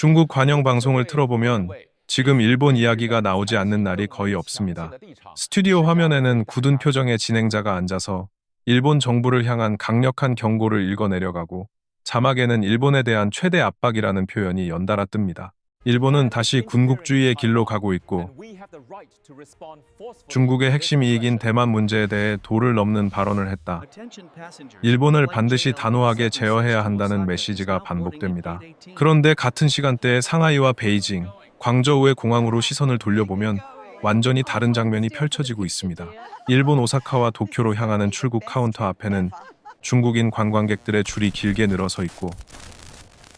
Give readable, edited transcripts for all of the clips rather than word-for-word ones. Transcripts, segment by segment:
중국 관영 방송을 틀어보면 지금 일본 이야기가 나오지 않는 날이 거의 없습니다. 스튜디오 화면에는 굳은 표정의 진행자가 앉아서 일본 정부를 향한 강력한 경고를 읽어내려가고 자막에는 일본에 대한 최대 압박이라는 표현이 연달아 뜹니다. 일본은 다시 군국주의의 길로 가고 있고 중국의 핵심 이익인 대만 문제에 대해 도를 넘는 발언을 했다. 일본을 반드시 단호하게 제어해야 한다는 메시지가 반복됩니다. 그런데 같은 시간대에 상하이와 베이징, 광저우의 공항으로 시선을 돌려보면 완전히 다른 장면이 펼쳐지고 있습니다. 일본 오사카와 도쿄로 향하는 출국 카운터 앞에는 중국인 관광객들의 줄이 길게 늘어서 있고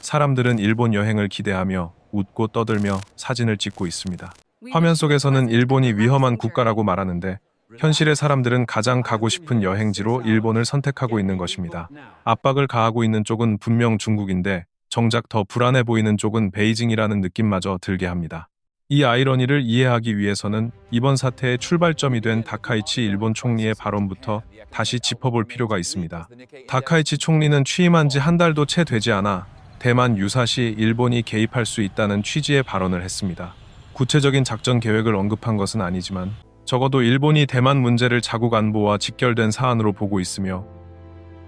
사람들은 일본 여행을 기대하며 웃고 떠들며 사진을 찍고 있습니다. 화면 속에서는 일본이 위험한 국가라고 말하는데 현실의 사람들은 가장 가고 싶은 여행지로 일본을 선택하고 있는 것입니다. 압박을 가하고 있는 쪽은 분명 중국인데 정작 더 불안해 보이는 쪽은 베이징이라는 느낌마저 들게 합니다. 이 아이러니를 이해하기 위해서는 이번 사태의 출발점이 된 다카이치 일본 총리의 발언부터 다시 짚어볼 필요가 있습니다. 다카이치 총리는 취임한 지 한 달도 채 되지 않아 대만 유사시 일본이 개입할 수 있다는 취지의 발언을 했습니다. 구체적인 작전 계획을 언급한 것은 아니지만 적어도 일본이 대만 문제를 자국 안보와 직결된 사안으로 보고 있으며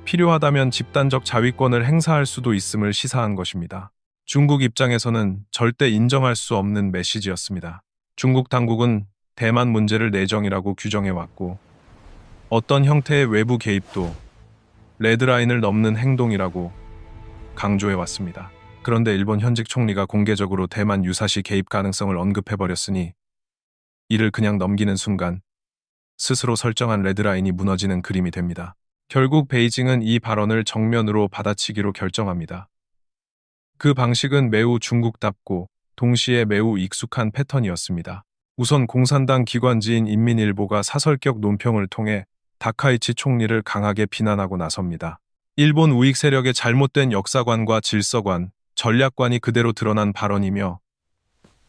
필요하다면 집단적 자위권을 행사할 수도 있음을 시사한 것입니다. 중국 입장에서는 절대 인정할 수 없는 메시지였습니다. 중국 당국은 대만 문제를 내정이라고 규정해왔고 어떤 형태의 외부 개입도 레드라인을 넘는 행동이라고 강조해왔습니다. 그런데 일본 현직 총리가 공개적으로 대만 유사시 개입 가능성을 언급해버렸으니 이를 그냥 넘기는 순간 스스로 설정한 레드라인이 무너지는 그림이 됩니다. 결국 베이징은 이 발언을 정면으로 받아치기로 결정합니다. 그 방식은 매우 중국답고 동시에 매우 익숙한 패턴이었습니다. 우선 공산당 기관지인 인민일보가 사설격 논평을 통해 다카이치 총리를 강하게 비난하고 나섭니다. 일본 우익 세력의 잘못된 역사관과 질서관, 전략관이 그대로 드러난 발언이며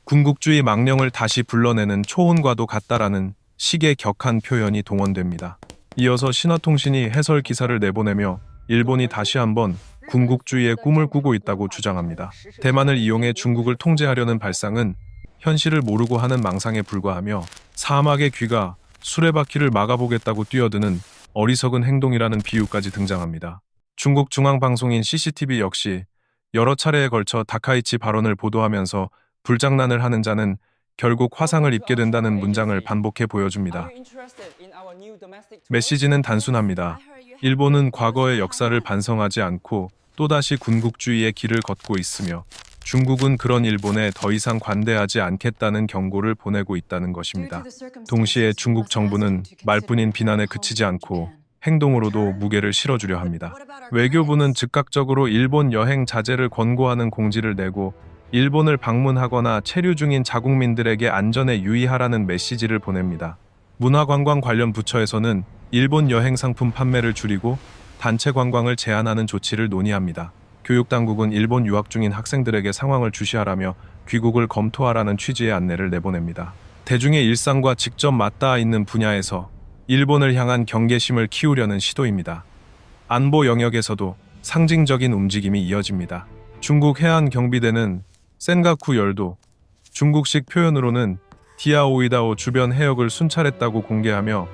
군국주의 망령을 다시 불러내는 초혼과도 같다라는 식의 격한 표현이 동원됩니다. 이어서 신화통신이 해설 기사를 내보내며 일본이 다시 한번 군국주의의 꿈을 꾸고 있다고 주장합니다. 대만을 이용해 중국을 통제하려는 발상은 현실을 모르고 하는 망상에 불과하며 사막의 귀가 수레바퀴를 막아보겠다고 뛰어드는 어리석은 행동이라는 비유까지 등장합니다. 중국 중앙방송인 CCTV 역시 여러 차례에 걸쳐 다카이치 발언을 보도하면서 불장난을 하는 자는 결국 화상을 입게 된다는 문장을 반복해 보여줍니다. 메시지는 단순합니다. 일본은 과거의 역사를 반성하지 않고 또다시 군국주의의 길을 걷고 있으며 중국은 그런 일본에 더 이상 관대하지 않겠다는 경고를 보내고 있다는 것입니다. 동시에 중국 정부는 말뿐인 비난에 그치지 않고 행동으로도 무게를 실어주려 합니다. 외교부는 즉각적으로 일본 여행 자제를 권고하는 공지를 내고 일본을 방문하거나 체류 중인 자국민들에게 안전에 유의하라는 메시지를 보냅니다. 문화관광 관련 부처에서는 일본 여행 상품 판매를 줄이고 단체 관광을 제한하는 조치를 논의합니다. 교육당국은 일본 유학 중인 학생들에게 상황을 주시하라며 귀국을 검토하라는 취지의 안내를 내보냅니다. 대중의 일상과 직접 맞닿아 있는 분야에서 일본을 향한 경계심을 키우려는 시도입니다. 안보 영역에서도 상징적인 움직임이 이어집니다. 중국 해안경비대는 센가쿠 열도, 중국식 표현으로는 디아오이다오 주변 해역을 순찰했다고 공개하며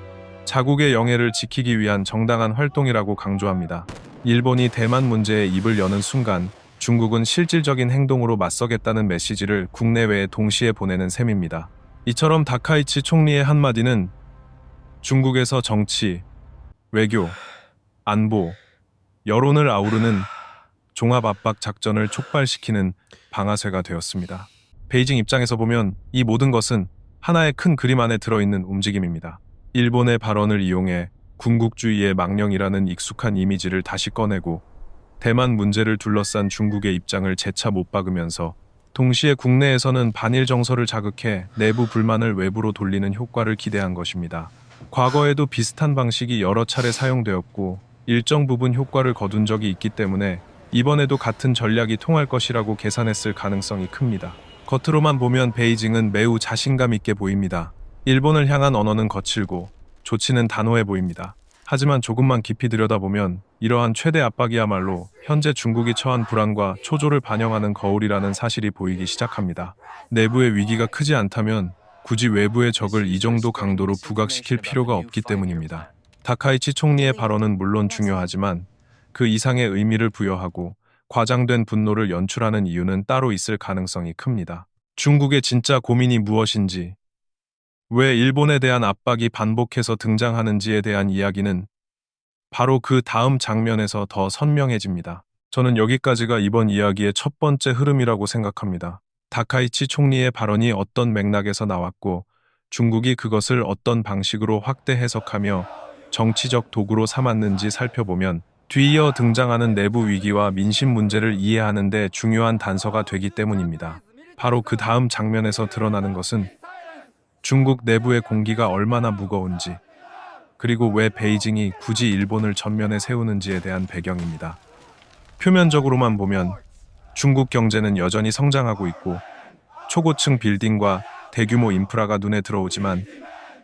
자국의 영해를 지키기 위한 정당한 활동이라고 강조합니다. 일본이 대만 문제에 입을 여는 순간 중국은 실질적인 행동으로 맞서겠다는 메시지를 국내외에 동시에 보내는 셈입니다. 이처럼 다카이치 총리의 한마디는 중국에서 정치, 외교, 안보, 여론을 아우르는 종합 압박 작전을 촉발시키는 방아쇠가 되었습니다. 베이징 입장에서 보면 이 모든 것은 하나의 큰 그림 안에 들어있는 움직임입니다. 일본의 발언을 이용해 군국주의의 망령이라는 익숙한 이미지를 다시 꺼내고 대만 문제를 둘러싼 중국의 입장을 재차 못 박으면서 동시에 국내에서는 반일 정서를 자극해 내부 불만을 외부로 돌리는 효과를 기대한 것입니다. 과거에도 비슷한 방식이 여러 차례 사용되었고 일정 부분 효과를 거둔 적이 있기 때문에 이번에도 같은 전략이 통할 것이라고 계산했을 가능성이 큽니다. 겉으로만 보면 베이징은 매우 자신감 있게 보입니다. 일본을 향한 언어는 거칠고 조치는 단호해 보입니다. 하지만 조금만 깊이 들여다보면 이러한 최대 압박이야말로 현재 중국이 처한 불안과 초조를 반영하는 거울이라는 사실이 보이기 시작합니다. 내부의 위기가 크지 않다면 굳이 외부의 적을 이 정도 강도로 부각시킬 필요가 없기 때문입니다. 다카이치 총리의 발언은 물론 중요하지만 그 이상의 의미를 부여하고 과장된 분노를 연출하는 이유는 따로 있을 가능성이 큽니다. 중국의 진짜 고민이 무엇인지, 왜 일본에 대한 압박이 반복해서 등장하는지에 대한 이야기는 바로 그 다음 장면에서 더 선명해집니다. 저는 여기까지가 이번 이야기의 첫 번째 흐름이라고 생각합니다. 다카이치 총리의 발언이 어떤 맥락에서 나왔고 중국이 그것을 어떤 방식으로 확대 해석하며 정치적 도구로 삼았는지 살펴보면 뒤이어 등장하는 내부 위기와 민심 문제를 이해하는 데 중요한 단서가 되기 때문입니다. 바로 그 다음 장면에서 드러나는 것은 중국 내부의 공기가 얼마나 무거운지, 그리고 왜 베이징이 굳이 일본을 전면에 세우는지에 대한 배경입니다. 표면적으로만 보면 중국 경제는 여전히 성장하고 있고 초고층 빌딩과 대규모 인프라가 눈에 들어오지만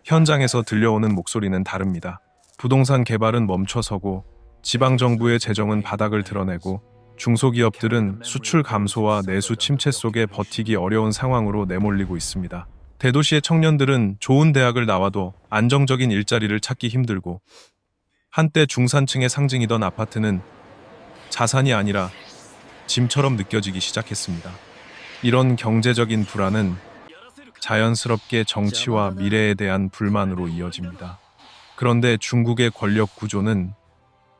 현장에서 들려오는 목소리는 다릅니다. 부동산 개발은 멈춰서고 지방정부의 재정은 바닥을 드러내고 중소기업들은 수출 감소와 내수 침체 속에 버티기 어려운 상황으로 내몰리고 있습니다. 대도시의 청년들은 좋은 대학을 나와도 안정적인 일자리를 찾기 힘들고 한때 중산층의 상징이던 아파트는 자산이 아니라 짐처럼 느껴지기 시작했습니다. 이런 경제적인 불안은 자연스럽게 정치와 미래에 대한 불만으로 이어집니다. 그런데 중국의 권력 구조는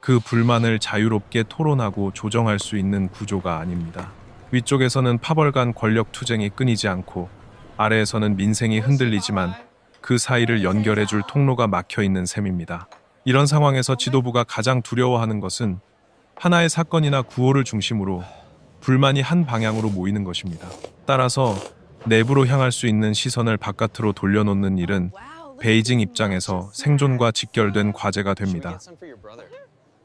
그 불만을 자유롭게 토론하고 조정할 수 있는 구조가 아닙니다. 위쪽에서는 파벌 간 권력 투쟁이 끊이지 않고 아래에서는 민생이 흔들리지만 그 사이를 연결해줄 통로가 막혀 있는 셈입니다. 이런 상황에서 지도부가 가장 두려워하는 것은 하나의 사건이나 구호를 중심으로 불만이 한 방향으로 모이는 것입니다. 따라서 내부로 향할 수 있는 시선을 바깥으로 돌려놓는 일은 베이징 입장에서 생존과 직결된 과제가 됩니다.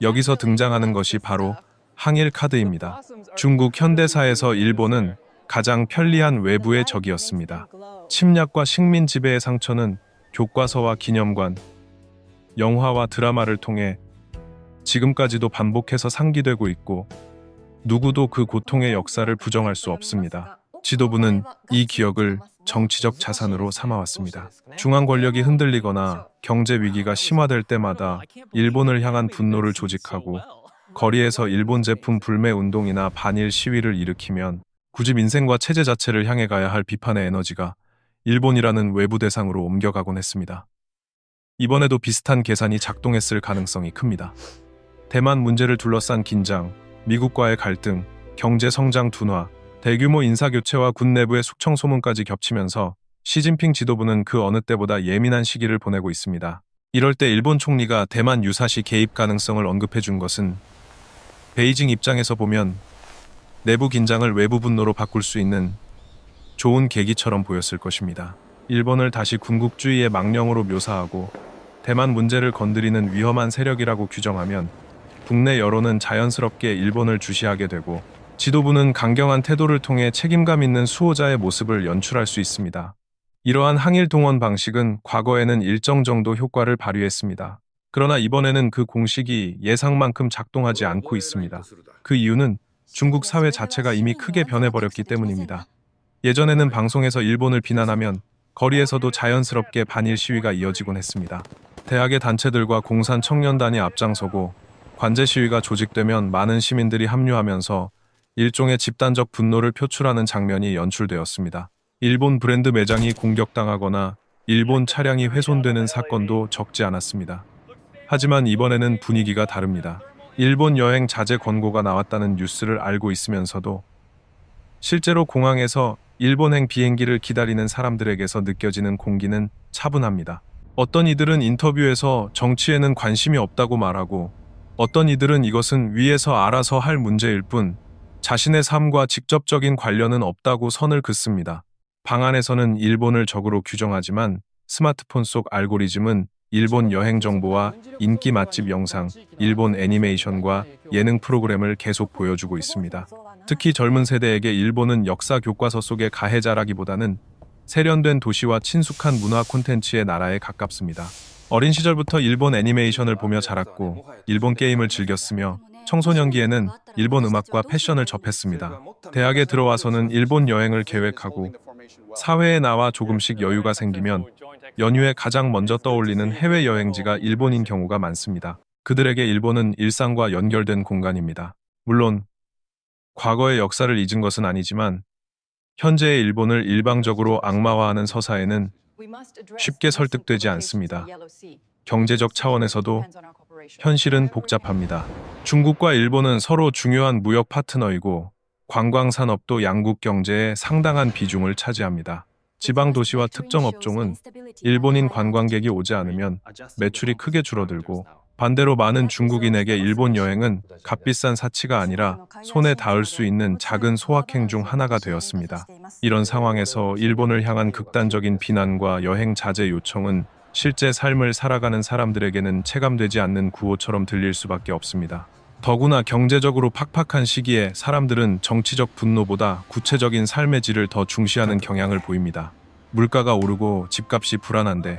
여기서 등장하는 것이 바로 항일 카드입니다. 중국 현대사에서 일본은 가장 편리한 외부의 적이었습니다. 침략과 식민 지배의 상처는 교과서와 기념관, 영화와 드라마를 통해 지금까지도 반복해서 상기되고 있고 누구도 그 고통의 역사를 부정할 수 없습니다. 지도부는 이 기억을 정치적 자산으로 삼아왔습니다. 중앙 권력이 흔들리거나 경제 위기가 심화될 때마다 일본을 향한 분노를 조직하고 거리에서 일본 제품 불매 운동이나 반일 시위를 일으키면 굳이 민생과 체제 자체를 향해 가야 할 비판의 에너지가 일본이라는 외부 대상으로 옮겨가곤 했습니다. 이번에도 비슷한 계산이 작동했을 가능성이 큽니다. 대만 문제를 둘러싼 긴장, 미국과의 갈등, 경제 성장 둔화, 대규모 인사교체와 군 내부의 숙청 소문까지 겹치면서 시진핑 지도부는 그 어느 때보다 예민한 시기를 보내고 있습니다. 이럴 때 일본 총리가 대만 유사시 개입 가능성을 언급해준 것은 베이징 입장에서 보면 내부 긴장을 외부 분노로 바꿀 수 있는 좋은 계기처럼 보였을 것입니다. 일본을 다시 군국주의의 망령으로 묘사하고 대만 문제를 건드리는 위험한 세력이라고 규정하면 국내 여론은 자연스럽게 일본을 주시하게 되고 지도부는 강경한 태도를 통해 책임감 있는 수호자의 모습을 연출할 수 있습니다. 이러한 항일 동원 방식은 과거에는 일정 정도 효과를 발휘했습니다. 그러나 이번에는 그 공식이 예상만큼 작동하지 않고 있습니다. 그 이유는 중국 사회 자체가 이미 크게 변해버렸기 때문입니다. 예전에는 방송에서 일본을 비난하면 거리에서도 자연스럽게 반일 시위가 이어지곤 했습니다. 대학의 단체들과 공산 청년단이 앞장서고 관제 시위가 조직되면 많은 시민들이 합류하면서 일종의 집단적 분노를 표출하는 장면이 연출되었습니다. 일본 브랜드 매장이 공격당하거나 일본 차량이 훼손되는 사건도 적지 않았습니다. 하지만 이번에는 분위기가 다릅니다. 일본 여행 자제 권고가 나왔다는 뉴스를 알고 있으면서도 실제로 공항에서 일본행 비행기를 기다리는 사람들에게서 느껴지는 공기는 차분합니다. 어떤 이들은 인터뷰에서 정치에는 관심이 없다고 말하고 어떤 이들은 이것은 위에서 알아서 할 문제일 뿐 자신의 삶과 직접적인 관련은 없다고 선을 긋습니다. 방안에서는 일본을 적으로 규정하지만 스마트폰 속 알고리즘은 일본 여행 정보와 인기 맛집 영상, 일본 애니메이션과 예능 프로그램을 계속 보여주고 있습니다. 특히 젊은 세대에게 일본은 역사 교과서 속의 가해자라기보다는 세련된 도시와 친숙한 문화 콘텐츠의 나라에 가깝습니다. 어린 시절부터 일본 애니메이션을 보며 자랐고 일본 게임을 즐겼으며 청소년기에는 일본 음악과 패션을 접했습니다. 대학에 들어와서는 일본 여행을 계획하고 사회에 나와 조금씩 여유가 생기면 연휴에 가장 먼저 떠올리는 해외 여행지가 일본인 경우가 많습니다. 그들에게 일본은 일상과 연결된 공간입니다. 물론 과거의 역사를 잊은 것은 아니지만 현재의 일본을 일방적으로 악마화하는 서사에는 쉽게 설득되지 않습니다. 경제적 차원에서도 현실은 복잡합니다. 중국과 일본은 서로 중요한 무역 파트너이고 관광 산업도 양국 경제의 상당한 비중을 차지합니다. 지방 도시와 특정 업종은 일본인 관광객이 오지 않으면 매출이 크게 줄어들고 반대로 많은 중국인에게 일본 여행은 값비싼 사치가 아니라 손에 닿을 수 있는 작은 소확행 중 하나가 되었습니다. 이런 상황에서 일본을 향한 극단적인 비난과 여행 자제 요청은 실제 삶을 살아가는 사람들에게는 체감되지 않는 구호처럼 들릴 수밖에 없습니다. 더구나 경제적으로 팍팍한 시기에 사람들은 정치적 분노보다 구체적인 삶의 질을 더 중시하는 경향을 보입니다. 물가가 오르고 집값이 불안한데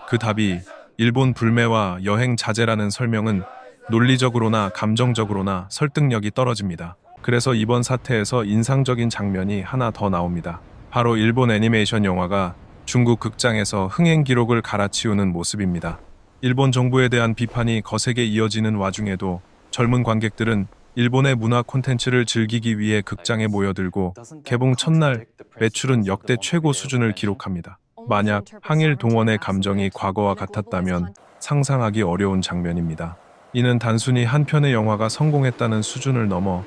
그 답이 일본 불매와 여행 자제라는 설명은 논리적으로나 감정적으로나 설득력이 떨어집니다. 그래서 이번 사태에서 인상적인 장면이 하나 더 나옵니다. 바로 일본 애니메이션 영화가 중국 극장에서 흥행 기록을 갈아치우는 모습입니다. 일본 정부에 대한 비판이 거세게 이어지는 와중에도 젊은 관객들은 일본의 문화 콘텐츠를 즐기기 위해 극장에 모여들고 개봉 첫날 매출은 역대 최고 수준을 기록합니다. 만약 항일 동원의 감정이 과거와 같았다면 상상하기 어려운 장면입니다. 이는 단순히 한 편의 영화가 성공했다는 수준을 넘어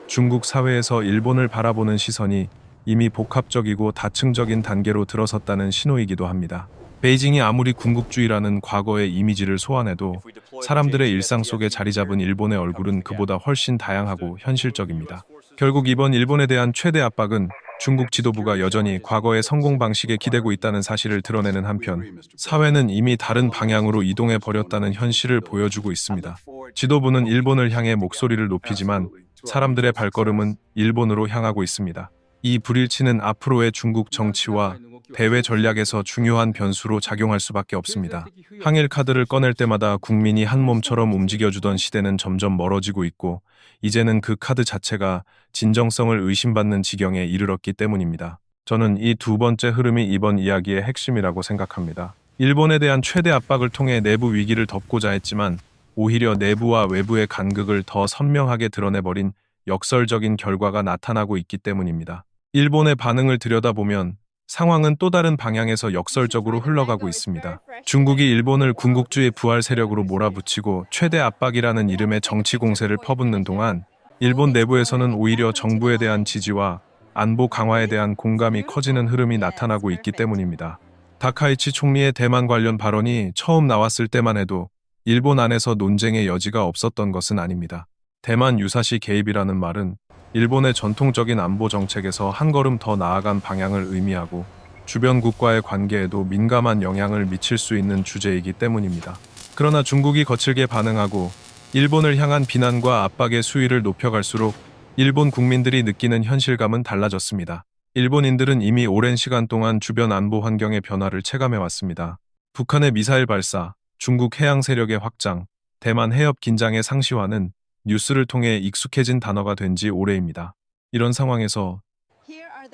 중국 사회에서 일본을 바라보는 시선이 이미 복합적이고 다층적인 단계로 들어섰다는 신호이기도 합니다. 베이징이 아무리 군국주의라는 과거의 이미지를 소환해도 사람들의 일상 속에 자리 잡은 일본의 얼굴은 그보다 훨씬 다양하고 현실적입니다. 결국 이번 일본에 대한 최대 압박은 중국 지도부가 여전히 과거의 성공 방식에 기대고 있다는 사실을 드러내는 한편 사회는 이미 다른 방향으로 이동해 버렸다는 현실을 보여주고 있습니다. 지도부는 일본을 향해 목소리를 높이지만 사람들의 발걸음은 일본으로 향하고 있습니다. 이 불일치는 앞으로의 중국 정치와 대외 전략에서 중요한 변수로 작용할 수밖에 없습니다. 항일 카드를 꺼낼 때마다 국민이 한 몸처럼 움직여주던 시대는 점점 멀어지고 있고 이제는 그 카드 자체가 진정성을 의심받는 지경에 이르렀기 때문입니다. 저는 이 두 번째 흐름이 이번 이야기의 핵심이라고 생각합니다. 일본에 대한 최대 압박을 통해 내부 위기를 덮고자 했지만 오히려 내부와 외부의 간극을 더 선명하게 드러내버린 역설적인 결과가 나타나고 있기 때문입니다. 일본의 반응을 들여다보면 상황은 또 다른 방향에서 역설적으로 흘러가고 있습니다. 중국이 일본을 군국주의 부활 세력으로 몰아붙이고 최대 압박이라는 이름의 정치 공세를 퍼붓는 동안 일본 내부에서는 오히려 정부에 대한 지지와 안보 강화에 대한 공감이 커지는 흐름이 나타나고 있기 때문입니다. 다카이치 총리의 대만 관련 발언이 처음 나왔을 때만 해도 일본 안에서 논쟁의 여지가 없었던 것은 아닙니다. 대만 유사시 개입이라는 말은 일본의 전통적인 안보 정책에서 한 걸음 더 나아간 방향을 의미하고 주변 국가의 관계에도 민감한 영향을 미칠 수 있는 주제이기 때문입니다. 그러나 중국이 거칠게 반응하고 일본을 향한 비난과 압박의 수위를 높여갈수록 일본 국민들이 느끼는 현실감은 달라졌습니다. 일본인들은 이미 오랜 시간 동안 주변 안보 환경의 변화를 체감해왔습니다. 북한의 미사일 발사, 중국 해양 세력의 확장, 대만 해협 긴장의 상시화는 뉴스를 통해 익숙해진 단어가 된 지 오래입니다. 이런 상황에서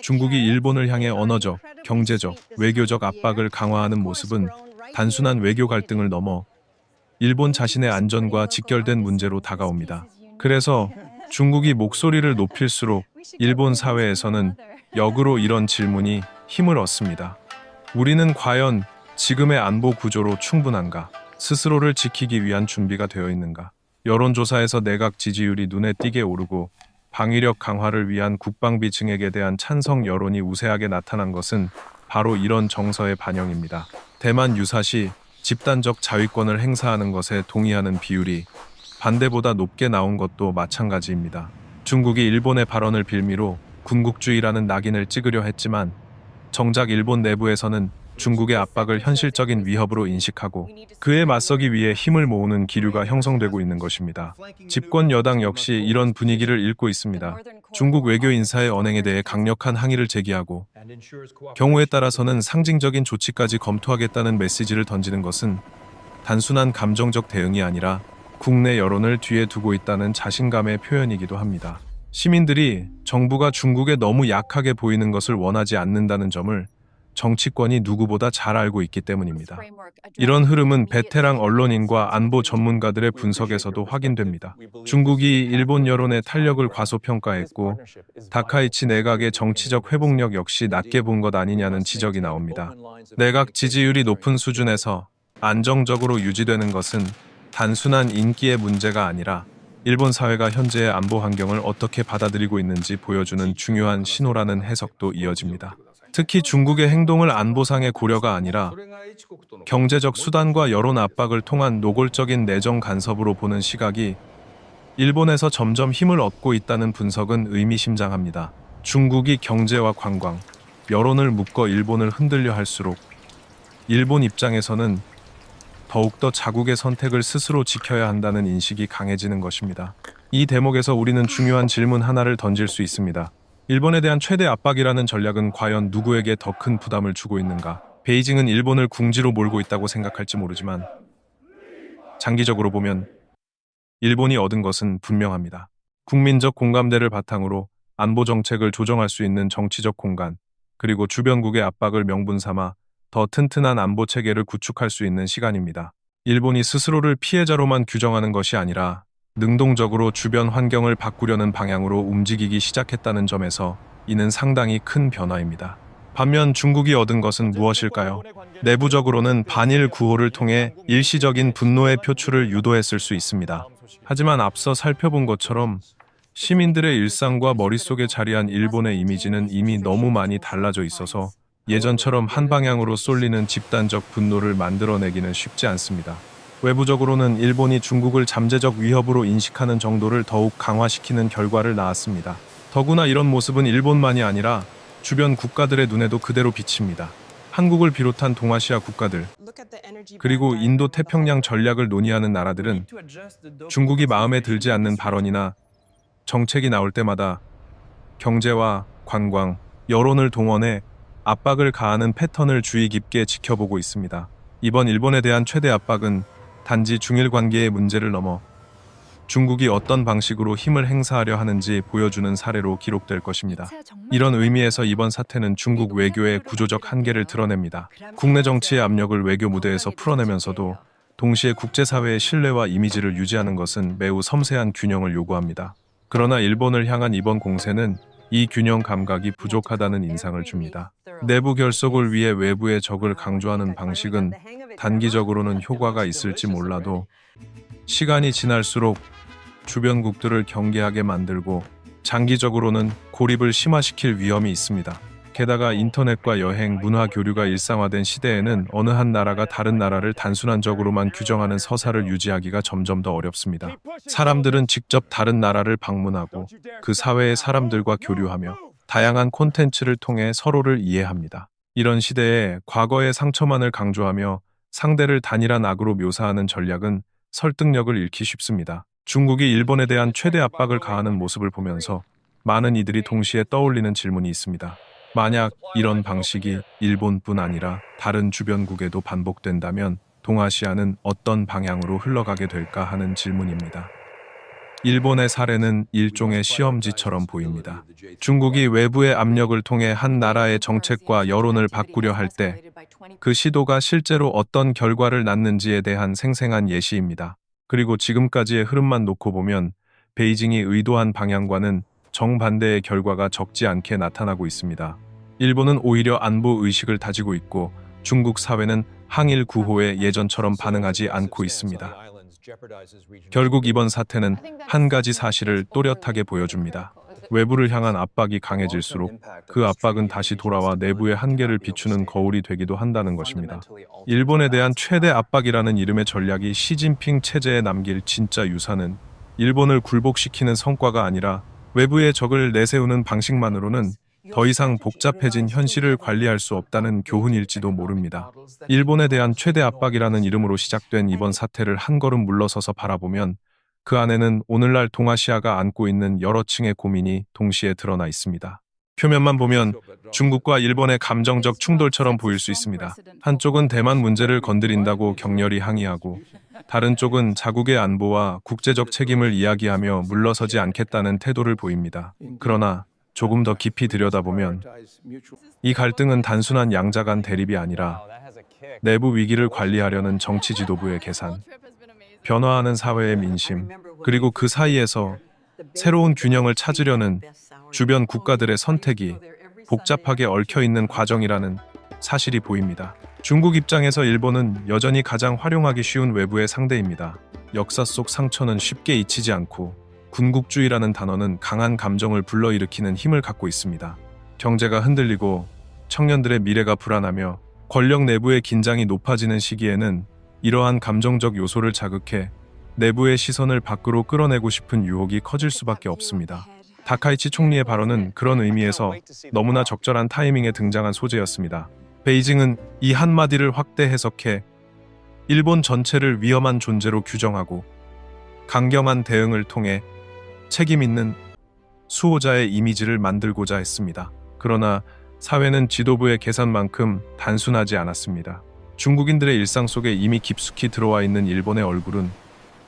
중국이 일본을 향해 언어적, 경제적, 외교적 압박을 강화하는 모습은 단순한 외교 갈등을 넘어 일본 자신의 안전과 직결된 문제로 다가옵니다. 그래서 중국이 목소리를 높일수록 일본 사회에서는 역으로 이런 질문이 힘을 얻습니다. 우리는 과연 지금의 안보 구조로 충분한가? 스스로를 지키기 위한 준비가 되어 있는가? 여론조사에서 내각 지지율이 눈에 띄게 오르고 방위력 강화를 위한 국방비 증액에 대한 찬성 여론이 우세하게 나타난 것은 바로 이런 정서의 반영입니다. 대만 유사시 집단적 자위권을 행사하는 것에 동의하는 비율이 반대보다 높게 나온 것도 마찬가지입니다. 중국이 일본의 발언을 빌미로 군국주의라는 낙인을 찍으려 했지만 정작 일본 내부에서는 중국의 압박을 현실적인 위협으로 인식하고 그에 맞서기 위해 힘을 모으는 기류가 형성되고 있는 것입니다. 집권 여당 역시 이런 분위기를 읽고 있습니다. 중국 외교 인사의 언행에 대해 강력한 항의를 제기하고 경우에 따라서는 상징적인 조치까지 검토하겠다는 메시지를 던지는 것은 단순한 감정적 대응이 아니라 국내 여론을 뒤에 두고 있다는 자신감의 표현이기도 합니다. 시민들이 정부가 중국에 너무 약하게 보이는 것을 원하지 않는다는 점을 정치권이 누구보다 잘 알고 있기 때문입니다. 이런 흐름은 베테랑 언론인과 안보 전문가들의 분석에서도 확인됩니다. 중국이 일본 여론의 탄력을 과소평가했고 다카이치 내각의 정치적 회복력 역시 낮게 본 것 아니냐는 지적이 나옵니다. 내각 지지율이 높은 수준에서 안정적으로 유지되는 것은 단순한 인기의 문제가 아니라 일본 사회가 현재의 안보 환경을 어떻게 받아들이고 있는지 보여주는 중요한 신호라는 해석도 이어집니다. 특히 중국의 행동을 안보상의 고려가 아니라 경제적 수단과 여론 압박을 통한 노골적인 내정 간섭으로 보는 시각이 일본에서 점점 힘을 얻고 있다는 분석은 의미심장합니다. 중국이 경제와 관광, 여론을 묶어 일본을 흔들려 할수록 일본 입장에서는 더욱더 자국의 선택을 스스로 지켜야 한다는 인식이 강해지는 것입니다. 이 대목에서 우리는 중요한 질문 하나를 던질 수 있습니다. 일본에 대한 최대 압박이라는 전략은 과연 누구에게 더 큰 부담을 주고 있는가? 베이징은 일본을 궁지로 몰고 있다고 생각할지 모르지만 장기적으로 보면 일본이 얻은 것은 분명합니다. 국민적 공감대를 바탕으로 안보 정책을 조정할 수 있는 정치적 공간, 그리고 주변국의 압박을 명분 삼아 더 튼튼한 안보 체계를 구축할 수 있는 시간입니다. 일본이 스스로를 피해자로만 규정하는 것이 아니라 능동적으로 주변 환경을 바꾸려는 방향으로 움직이기 시작했다는 점에서 이는 상당히 큰 변화입니다. 반면 중국이 얻은 것은 무엇일까요? 내부적으로는 반일 구호를 통해 일시적인 분노의 표출을 유도했을 수 있습니다. 하지만 앞서 살펴본 것처럼 시민들의 일상과 머릿속에 자리한 일본의 이미지는 이미 너무 많이 달라져 있어서 예전처럼 한 방향으로 쏠리는 집단적 분노를 만들어내기는 쉽지 않습니다. 외부적으로는 일본이 중국을 잠재적 위협으로 인식하는 정도를 더욱 강화시키는 결과를 낳았습니다. 더구나 이런 모습은 일본만이 아니라 주변 국가들의 눈에도 그대로 비칩니다. 한국을 비롯한 동아시아 국가들, 그리고 인도 태평양 전략을 논의하는 나라들은 중국이 마음에 들지 않는 발언이나 정책이 나올 때마다 경제와 관광, 여론을 동원해 압박을 가하는 패턴을 주의 깊게 지켜보고 있습니다. 이번 일본에 대한 최대 압박은 단지 중일 관계의 문제를 넘어 중국이 어떤 방식으로 힘을 행사하려 하는지 보여주는 사례로 기록될 것입니다. 이런 의미에서 이번 사태는 중국 외교의 구조적 한계를 드러냅니다. 국내 정치의 압력을 외교 무대에서 풀어내면서도 동시에 국제사회의 신뢰와 이미지를 유지하는 것은 매우 섬세한 균형을 요구합니다. 그러나 일본을 향한 이번 공세는 이 균형 감각이 부족하다는 인상을 줍니다. 내부 결속을 위해 외부의 적을 강조하는 방식은 단기적으로는 효과가 있을지 몰라도 시간이 지날수록 주변국들을 경계하게 만들고 장기적으로는 고립을 심화시킬 위험이 있습니다. 게다가 인터넷과 여행, 문화 교류가 일상화된 시대에는 어느 한 나라가 다른 나라를 단순한적으로만 규정하는 서사를 유지하기가 점점 더 어렵습니다. 사람들은 직접 다른 나라를 방문하고 그 사회의 사람들과 교류하며 다양한 콘텐츠를 통해 서로를 이해합니다. 이런 시대에 과거의 상처만을 강조하며 상대를 단일한 악으로 묘사하는 전략은 설득력을 잃기 쉽습니다. 중국이 일본에 대한 최대 압박을 가하는 모습을 보면서 많은 이들이 동시에 떠올리는 질문이 있습니다. 만약 이런 방식이 일본뿐 아니라 다른 주변국에도 반복된다면 동아시아는 어떤 방향으로 흘러가게 될까 하는 질문입니다. 일본의 사례는 일종의 시험지처럼 보입니다. 중국이 외부의 압력을 통해 한 나라의 정책과 여론을 바꾸려 할 때 그 시도가 실제로 어떤 결과를 낳는지에 대한 생생한 예시입니다. 그리고 지금까지의 흐름만 놓고 보면 베이징이 의도한 방향과는 정반대의 결과가 적지 않게 나타나고 있습니다. 일본은 오히려 안보 의식을 다지고 있고 중국 사회는 항일 구호에 예전처럼 반응하지 않고 있습니다. 결국 이번 사태는 한 가지 사실을 또렷하게 보여줍니다. 외부를 향한 압박이 강해질수록 그 압박은 다시 돌아와 내부의 한계를 비추는 거울이 되기도 한다는 것입니다. 일본에 대한 최대 압박이라는 이름의 전략이 시진핑 체제에 남길 진짜 유산은 일본을 굴복시키는 성과가 아니라 외부의 적을 내세우는 방식만으로는 더 이상 복잡해진 현실을 관리할 수 없다는 교훈일지도 모릅니다. 일본에 대한 최대 압박이라는 이름으로 시작된 이번 사태를 한 걸음 물러서서 바라보면 그 안에는 오늘날 동아시아가 안고 있는 여러 층의 고민이 동시에 드러나 있습니다. 표면만 보면 중국과 일본의 감정적 충돌처럼 보일 수 있습니다. 한쪽은 대만 문제를 건드린다고 격렬히 항의하고 다른 쪽은 자국의 안보와 국제적 책임을 이야기하며 물러서지 않겠다는 태도를 보입니다. 그러나 조금 더 깊이 들여다보면 이 갈등은 단순한 양자 간 대립이 아니라 내부 위기를 관리하려는 정치 지도부의 계산, 변화하는 사회의 민심, 그리고 그 사이에서 새로운 균형을 찾으려는 주변 국가들의 선택이 복잡하게 얽혀 있는 과정이라는 사실이 보입니다. 중국 입장에서 일본은 여전히 가장 활용하기 쉬운 외부의 상대입니다. 역사 속 상처는 쉽게 잊히지 않고 군국주의라는 단어는 강한 감정을 불러일으키는 힘을 갖고 있습니다. 경제가 흔들리고 청년들의 미래가 불안하며 권력 내부의 긴장이 높아지는 시기에는 이러한 감정적 요소를 자극해 내부의 시선을 밖으로 끌어내고 싶은 유혹이 커질 수밖에 없습니다. 다카이치 총리의 발언은 그런 의미에서 너무나 적절한 타이밍에 등장한 소재였습니다. 베이징은 이 한마디를 확대 해석해 일본 전체를 위험한 존재로 규정하고 강경한 대응을 통해 책임 있는 수호자의 이미지를 만들고자 했습니다. 그러나 사회는 지도부의 계산만큼 단순하지 않았습니다. 중국인들의 일상 속에 이미 깊숙이 들어와 있는 일본의 얼굴은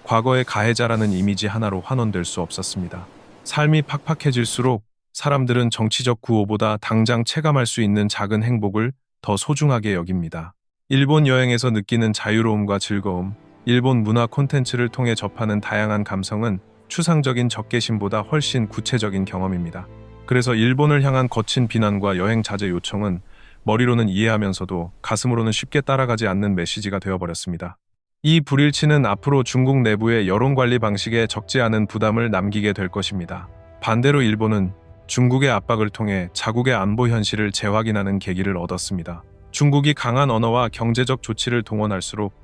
과거의 가해자라는 이미지 하나로 환원될 수 없었습니다. 삶이 팍팍해질수록 사람들은 정치적 구호보다 당장 체감할 수 있는 작은 행복을 더 소중하게 여깁니다. 일본 여행에서 느끼는 자유로움과 즐거움, 일본 문화 콘텐츠를 통해 접하는 다양한 감성은 추상적인 적개심보다 훨씬 구체적인 경험입니다. 그래서 일본을 향한 거친 비난과 여행 자제 요청은 머리로는 이해하면서도 가슴으로는 쉽게 따라가지 않는 메시지가 되어버렸습니다. 이 불일치는 앞으로 중국 내부의 여론 관리 방식에 적지 않은 부담을 남기게 될 것입니다. 반대로 일본은 중국의 압박을 통해 자국의 안보 현실을 재확인하는 계기를 얻었습니다. 중국이 강한 언어와 경제적 조치를 동원할수록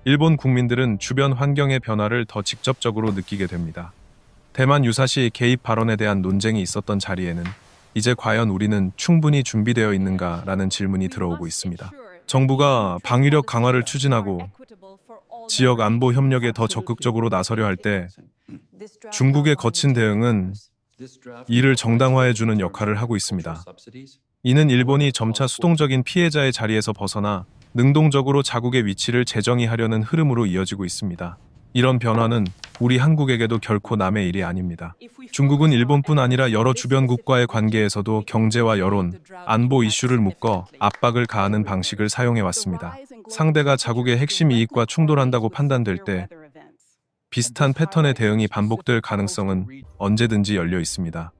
일본 국민들은 주변 환경의 변화를 더 직접적으로 느끼게 됩니다. 대만 유사시 개입 발언에 대한 논쟁이 있었던 자리에는 이제 과연 우리는 충분히 준비되어 있는가라는 질문이 들어오고 있습니다. 정부가 방위력 강화를 추진하고 지역 안보 협력에 더 적극적으로 나서려 할 때 중국의 거친 대응은 이를 정당화해주는 역할을 하고 있습니다. 이는 일본이 점차 수동적인 피해자의 자리에서 벗어나 능동적으로 자국의 위치를 재정의하려는 흐름으로 이어지고 있습니다. 이런 변화는 우리 한국에게도 결코 남의 일이 아닙니다. 중국은 일본뿐 아니라 여러 주변국과의 관계에서도 경제와 여론, 안보 이슈를 묶어 압박을 가하는 방식을 사용해왔습니다. 상대가 자국의 핵심 이익과 충돌한다고 판단될 때 비슷한 패턴의 대응이 반복될 가능성은 언제든지 열려 있습니다.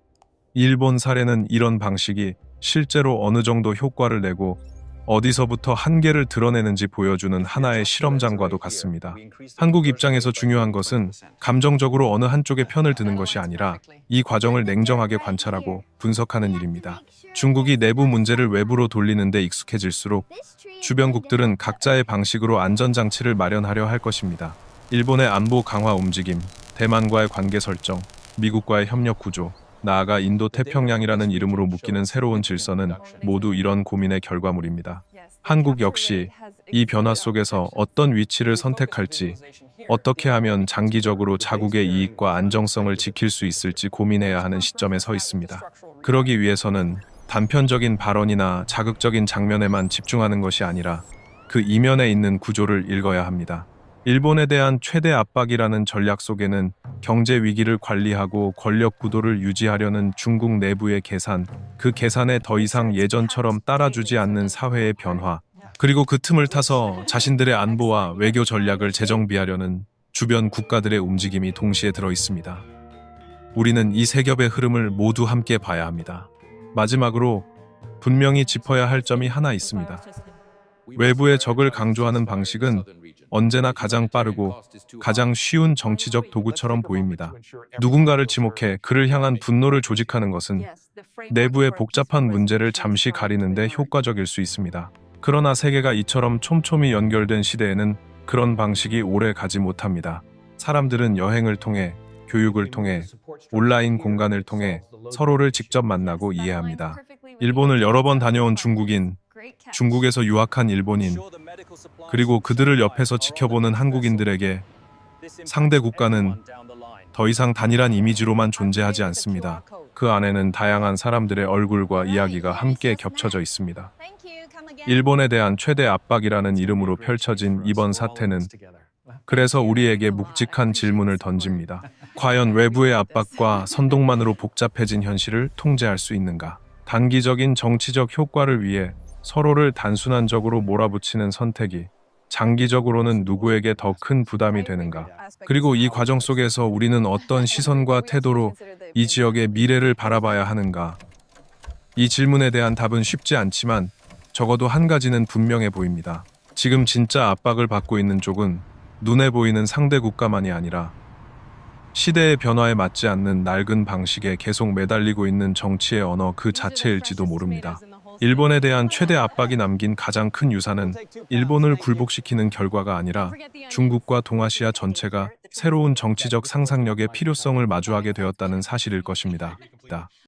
일본 사례는 이런 방식이 실제로 어느 정도 효과를 내고 어디서부터 한계를 드러내는지 보여주는 하나의 실험장과도 같습니다. 한국 입장에서 중요한 것은 감정적으로 어느 한쪽의 편을 드는 것이 아니라 이 과정을 냉정하게 관찰하고 분석하는 일입니다. 중국이 내부 문제를 외부로 돌리는 데 익숙해질수록 주변국들은 각자의 방식으로 안전장치를 마련하려 할 것입니다. 일본의 안보 강화 움직임, 대만과의 관계 설정, 미국과의 협력 구조, 나아가 인도 태평양이라는 이름으로 묶이는 새로운 질서는 모두 이런 고민의 결과물입니다. 한국 역시 이 변화 속에서 어떤 위치를 선택할지, 어떻게 하면 장기적으로 자국의 이익과 안정성을 지킬 수 있을지 고민해야 하는 시점에 서 있습니다. 그러기 위해서는 단편적인 발언이나 자극적인 장면에만 집중하는 것이 아니라 그 이면에 있는 구조를 읽어야 합니다. 일본에 대한 최대 압박이라는 전략 속에는 경제 위기를 관리하고 권력 구도를 유지하려는 중국 내부의 계산, 그 계산에 더 이상 예전처럼 따라주지 않는 사회의 변화, 그리고 그 틈을 타서 자신들의 안보와 외교 전략을 재정비하려는 주변 국가들의 움직임이 동시에 들어 있습니다. 우리는 이 세 겹의 흐름을 모두 함께 봐야 합니다. 마지막으로 분명히 짚어야 할 점이 하나 있습니다. 외부의 적을 강조하는 방식은 언제나 가장 빠르고 가장 쉬운 정치적 도구처럼 보입니다. 누군가를 지목해 그를 향한 분노를 조직하는 것은 내부의 복잡한 문제를 잠시 가리는데 효과적일 수 있습니다. 그러나 세계가 이처럼 촘촘히 연결된 시대에는 그런 방식이 오래 가지 못합니다. 사람들은 여행을 통해, 교육을 통해, 온라인 공간을 통해 서로를 직접 만나고 이해합니다. 일본을 여러 번 다녀온 중국인, 중국에서 유학한 일본인, 그리고 그들을 옆에서 지켜보는 한국인들에게 상대 국가는 더 이상 단일한 이미지로만 존재하지 않습니다. 그 안에는 다양한 사람들의 얼굴과 이야기가 함께 겹쳐져 있습니다. 일본에 대한 최대 압박이라는 이름으로 펼쳐진 이번 사태는 그래서 우리에게 묵직한 질문을 던집니다. 과연 외부의 압박과 선동만으로 복잡해진 현실을 통제할 수 있는가? 단기적인 정치적 효과를 위해 서로를 단순한적으로 몰아붙이는 선택이 장기적으로는 누구에게 더 큰 부담이 되는가? 그리고 이 과정 속에서 우리는 어떤 시선과 태도로 이 지역의 미래를 바라봐야 하는가? 이 질문에 대한 답은 쉽지 않지만 적어도 한 가지는 분명해 보입니다. 지금 진짜 압박을 받고 있는 쪽은 눈에 보이는 상대 국가만이 아니라 시대의 변화에 맞지 않는 낡은 방식에 계속 매달리고 있는 정치의 언어 그 자체일지도 모릅니다. 일본에 대한 최대 압박이 남긴 가장 큰 유산은 일본을 굴복시키는 결과가 아니라 중국과 동아시아 전체가 새로운 정치적 상상력의 필요성을 마주하게 되었다는 사실일 것입니다.